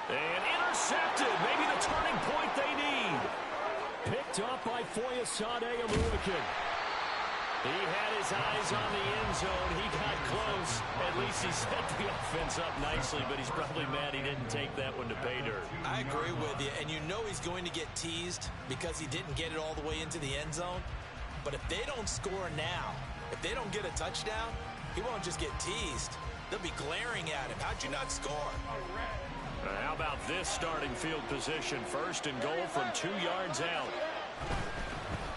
And intercepted. Maybe the turning point they need. Picked up by Foyesade Oluwakin. He had his eyes on the end zone. He got close. At least he set the offense up nicely, but he's probably mad he didn't take that one to pay dirt. I agree with you, and you know he's going to get teased because he didn't get it all the way into the end zone. But if they don't score now, if they don't get a touchdown, he won't just get teased. They'll be glaring at him. How'd you not score? How about this starting field position? 1st and goal from 2 yards out.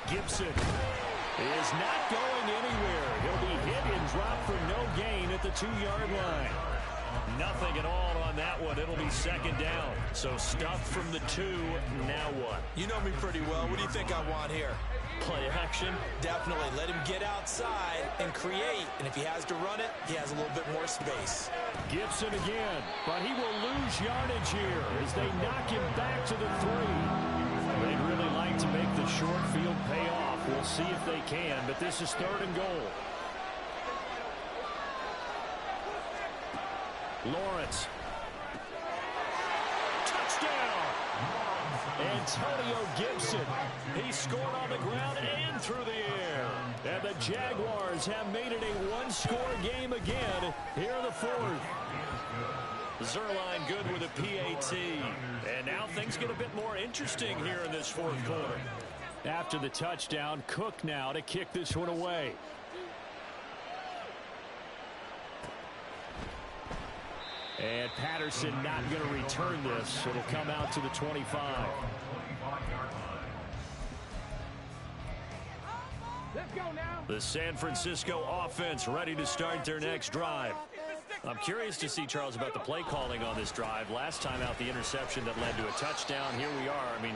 Gibson is not going anywhere. He'll be hit and dropped for no gain at the 2-yard line. Nothing at all on that one. It'll be 2nd down. So stuffed from the 2. Now what? You know me pretty well. What do you think I want here? Play action? Definitely. Let him get outside and create. And if he has to run it, he has a little bit more space. Gibson again, but he will lose yardage here as they knock him back to the 3. They'd really like to make the short field pay off. We'll see if they can, but this is 3rd and goal. Lawrence. Touchdown! Antonio Gibson. He scored on the ground and through the air. And the Jaguars have made it a 1-score game again here in the 4th. Zerline good with a PAT. And now things get a bit more interesting here in this 4th quarter. After the touchdown, Cook now to kick this one away. And Patterson not going to return this. It'll come out to the 25. Let's go now. The San Francisco offense ready to start their next drive. I'm curious to see, Charles, about the play calling on this drive. Last time out, the interception that led to a touchdown. Here we are. I mean,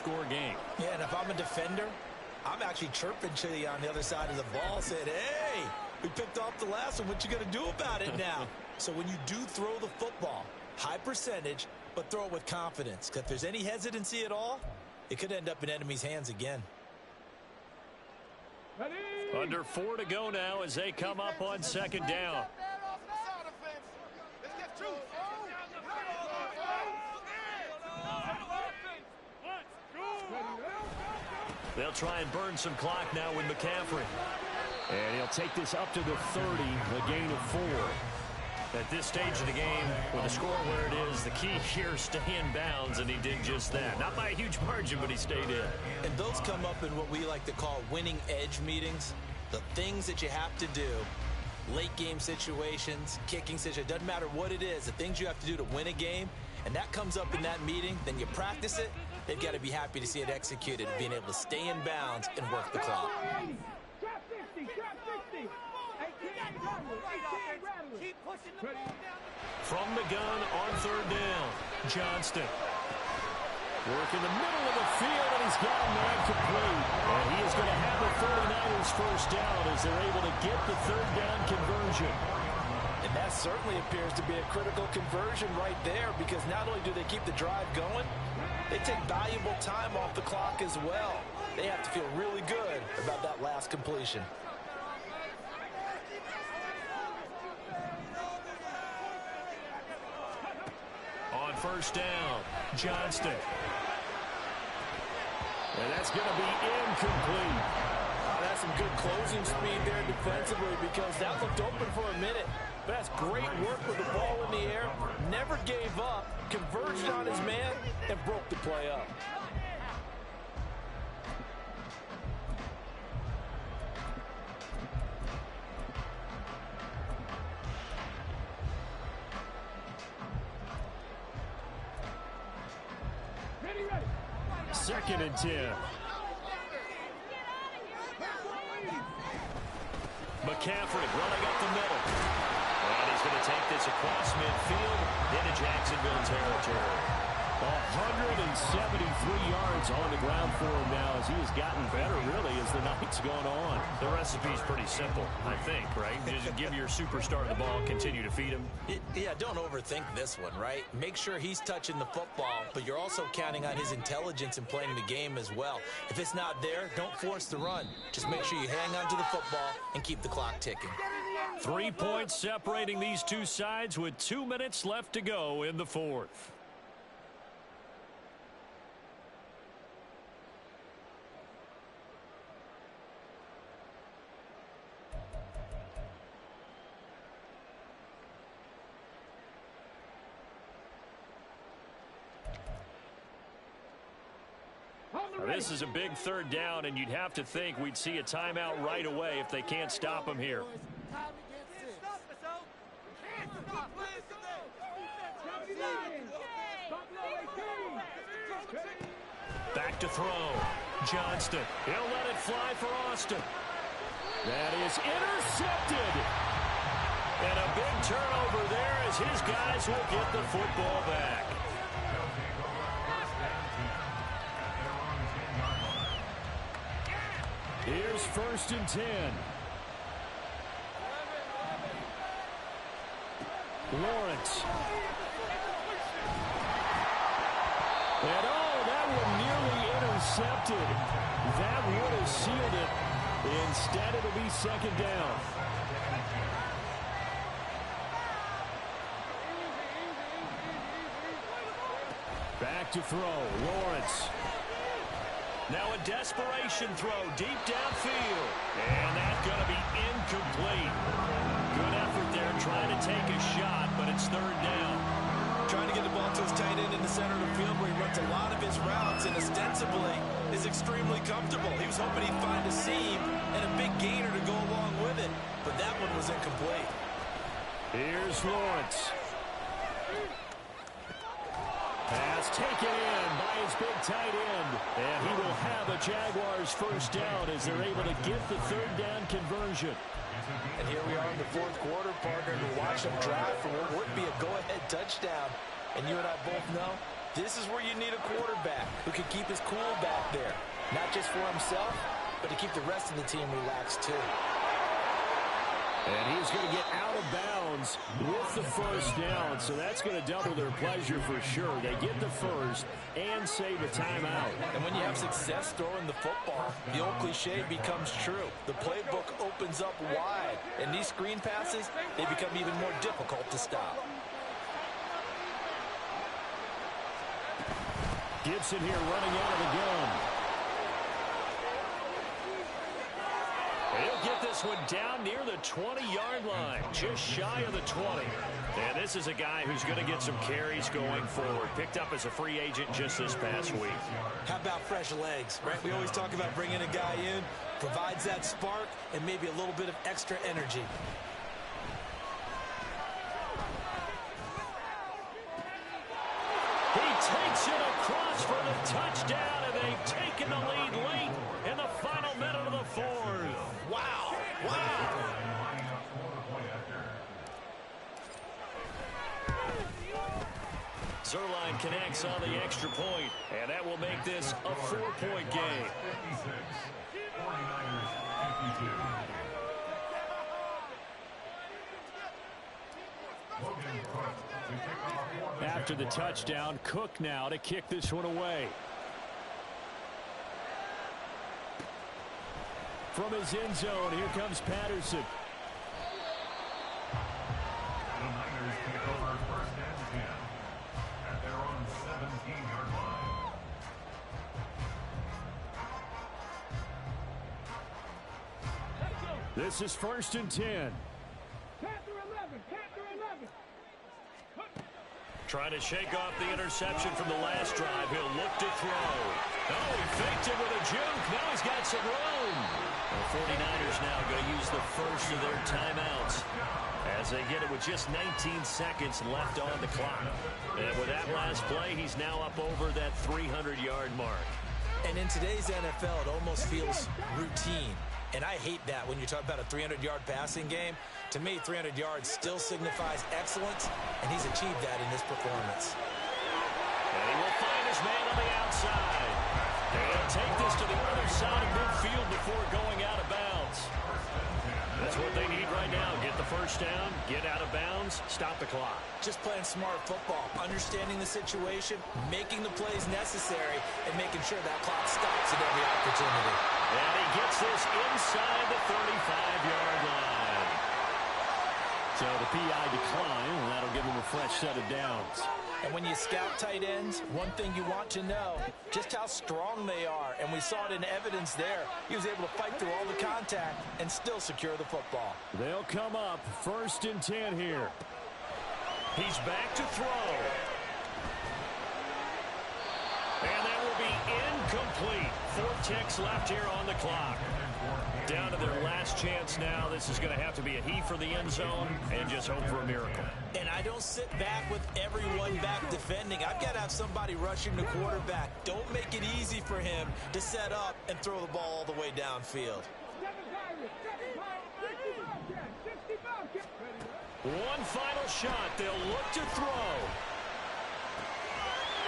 one-score game. Yeah, and if I'm a defender, I'm actually chirping to you on the other side of the ball, saying, hey, we picked off the last one. What you going to do about it now? So when you do throw the football, high percentage, but throw it with confidence. Because if there's any hesitancy at all, it could end up in enemy's hands again. Under 4 to go now as they come up on second down. They'll try and burn some clock now with McCaffrey. And he'll take this up to the 30, a gain of 4. At this stage of the game, with the score where it is, the key here is stay in bounds, and he did just that. Not by a huge margin, but he stayed in. And those come up in what we like to call winning edge meetings. The things that you have to do, late game situations, kicking situations, doesn't matter what it is, the things you have to do to win a game, and that comes up in that meeting, then you practice it, they've got to be happy to see it executed, being able to stay in bounds and work the clock. From the gun on third down, Johnston. Working the middle of the field, and he's got a man complete. And he is going to have the 49ers first down as they're able to get the third down conversion. And that certainly appears to be a critical conversion right there, because not only do they keep the drive going, they take valuable time off the clock as well. They have to feel really good about that last completion. On first down, Johnston. And that's going to be incomplete. That's some good closing speed there defensively, because that looked open for a minute. But that's great work with the ball in the air. Never gave up, converged on his man, and broke the play up. Second and 10. McCaffrey running up the middle. And he's going to take this across midfield into Jacksonville territory. 173 yards on the ground for him now as he has gotten better, really, as the night's gone on. The recipe's pretty simple, I think, right? Just give your superstar the ball, continue to feed him. Yeah, don't overthink this one, right? Make sure he's touching the football, but you're also counting on his intelligence in playing the game as well. If it's not there, don't force the run. Just make sure you hang on to the football and keep the clock ticking. 3 points separating these two sides with 2 minutes left to go in the fourth. This is a big third down, and you'd have to think we'd see a timeout right away if they can't stop him here. Back to throw. Johnston. He'll let it fly for Austin. That is intercepted. And a big turnover there as his guys will get the football back. Here's first and 10. Lawrence. And that one nearly intercepted. That would have sealed it. Instead, it'll be second down. Back to throw. Lawrence. Now a desperation throw deep downfield. And that's going to be incomplete. Good effort there trying to take a shot, but it's third down. Trying to get the ball to his tight end in the center of the field where he runs a lot of his routes and ostensibly is extremely comfortable. He was hoping he'd find a seam and a big gainer to go along with it, but that one was incomplete. Here's Lawrence. Pass taken in by his big tight end. And he will have a Jaguars first down as they're able to get the third down conversion. And here we are in the fourth quarter, partner, to watch them drive for what would be a go-ahead touchdown. And you and I both know This is where you need a quarterback who can keep his cool back there. Not just for himself, but to keep the rest of the team relaxed too. And he's going to get out of bounds with the first down, so that's going to double their pleasure for sure. They get the first and save a timeout. And when you have success throwing the football, the old cliche becomes true. The playbook opens up wide, and these screen passes, they become even more difficult to stop. Gibson here running out of the gun. He'll get this one down near the 20-yard line, just shy of the 20. And this is a guy who's going to get some carries going forward. Picked up as a free agent just this past week. How about fresh legs, right? We always talk about bringing a guy in, provides that spark, and maybe a little bit of extra energy. He takes it across for the touchdown, and they've taken the lead late in the final minute of the fourth. Wow! Wow! Zerline connects on the extra point, and that will make this a 4-point game. 56, 49ers 52. Logan Cook to kick off for the After the touchdown, Cook now to kick this one away. From his end zone, here comes Patterson. The Niners take over first and 10 at their own 17-yard line. This is first and 10. Panther 11. Panther 11. Trying to shake off the interception from the last drive. He'll look to throw. Oh, he faked it with a juke. Now he's got some room. The 49ers now going to use the first of their timeouts as they get it with just 19 seconds left on the clock. And with that last play, he's now up over that 300-yard mark. And in today's NFL, it almost feels routine. And I hate that when you talk about a 300-yard passing game. To me, 300 yards still signifies excellence, and he's achieved that in this performance. And he will find his man on the outside. They'll take this to the other side of midfield before going out of bounds. That's what they need right now. Get the first down, get out of bounds, stop the clock. Just playing smart football, understanding the situation, making the plays necessary, and making sure that clock stops at every opportunity. And he gets this inside the 35-yard line. So the PI decline, and that'll give him a fresh set of downs. And when you scout tight ends, one thing you want to know, just how strong they are. And we saw it in evidence there. He was able to fight through all the contact and still secure the football. They'll come up first and 10 here. He's back to throw. And that will be incomplete. 4 ticks left here on the clock. Down to their last chance now. This is going to have to be a heave for the end zone and just hope for a miracle. And I don't sit back with everyone back defending. I've got to have somebody rushing the quarterback. Don't make it easy for him to set up and throw the ball all the way downfield. One final shot. They'll look to throw.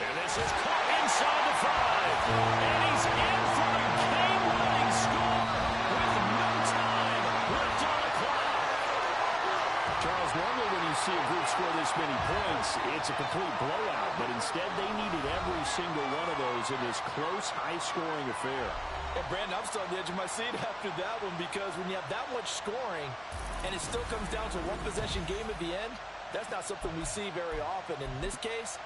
And this is caught inside the 5. And he's in for a game-winning score with no time left on the clock. Charles, normally when you see a group score this many points, it's a complete blowout. But instead, they needed every single one of those in this close, high-scoring affair. And Brandon, I'm still on the edge of my seat after that one, because when you have that much scoring and it still comes down to one possession game at the end, that's not something we see very often. In this case,